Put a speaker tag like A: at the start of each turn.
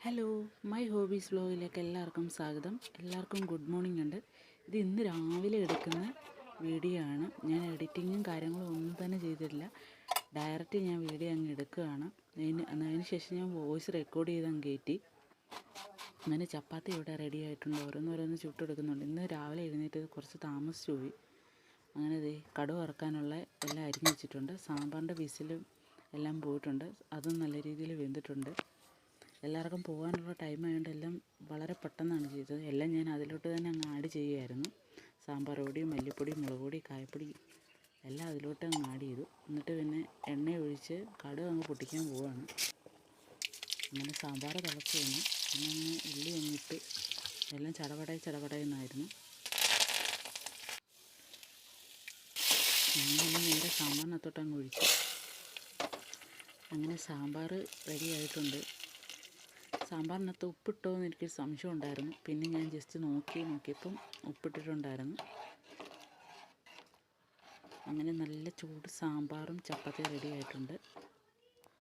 A: Hello, my hobbies വ്ലോഗിലേക്ക് എല്ലാവർക്കും സ്വാഗതം. എല്ലാവർക്കും ഗുഡ് മോർണിംഗ് ഉണ്ട്. ഇത് ഇന്ന് രാവിലെ എടുക്കുന്ന വീഡിയോ ആണ്. ഞാൻ എഡിറ്റിങ്ങും കാര്യങ്ങളും ഒന്നും തന്നെ ചെയ്തിട്ടില്ല. ഡയറക്റ്റ് ഞാൻ വീഡിയോ അങ്ങ് എടുക്കുകയാണ്. അതിന് ശേഷം ഞാൻ വോയിസ് റെക്കോർഡ് ചെയ്ത് അങ്ങ് കയറ്റി. അങ്ങനെ ചപ്പാത്തി ഇവിടെ റെഡി ആയിട്ടുണ്ട്. ഓരോന്നോരോന്ന് ചുട്ടെടുക്കുന്നുണ്ട്. ഇന്ന് രാവിലെ എഴുന്നേറ്റ് കുറച്ച് താമസിച്ചു പോയി. അങ്ങനെ കടുക് വറുക്കാനുള്ള എല്ലാം അരിഞ്ഞ് വെച്ചിട്ടുണ്ട്. സാമ്പാറിൻ്റെ വിസിലും എല്ലാം പോയിട്ടുണ്ട്. അതും നല്ല രീതിയിൽ വെന്തിട്ടുണ്ട്. എല്ലാവർക്കും പോകാനുള്ള ടൈം ആയതുകൊണ്ട് എല്ലാം വളരെ പെട്ടെന്നാണ് ചെയ്തത്. എല്ലാം ഞാൻ അതിലോട്ട് തന്നെ അങ്ങ് ആഡ് ചെയ്യുമായിരുന്നു. സാമ്പാർ പൊടി, മല്ലിപ്പൊടി, മുളക് പൊടി, കായപ്പൊടി എല്ലാം അതിലോട്ട് അങ്ങ് ആഡ് ചെയ്തു. എന്നിട്ട് പിന്നെ എണ്ണ ഒഴിച്ച് കടുക് അങ്ങ് പൊട്ടിക്കാൻ പോവുകയാണ്. അങ്ങനെ സാമ്പാർ തിളച്ച് കഴിഞ്ഞു. പിന്നെ അങ്ങ് ഉള്ളി അങ്ങിട്ട് എല്ലാം ചടപടയെന്നായിരുന്നു. അങ്ങനെ നേരെ സാമ്പാറിനകത്തോട്ട് അങ്ങ് ഒഴിച്ചു. അങ്ങനെ സാമ്പാർ റെഡി ആയിട്ടുണ്ട്. സാമ്പാറിനകത്ത് ഉപ്പിട്ടോ എന്ന് എനിക്കൊരു സംശയം ഉണ്ടായിരുന്നു. പിന്നെ ഞാൻ ജസ്റ്റ് നോക്കിയപ്പം ഉപ്പിട്ടിട്ടുണ്ടായിരുന്നു. അങ്ങനെ നല്ല ചൂട് സാമ്പാറും ചപ്പാത്തിയും റെഡി ആയിട്ടുണ്ട്.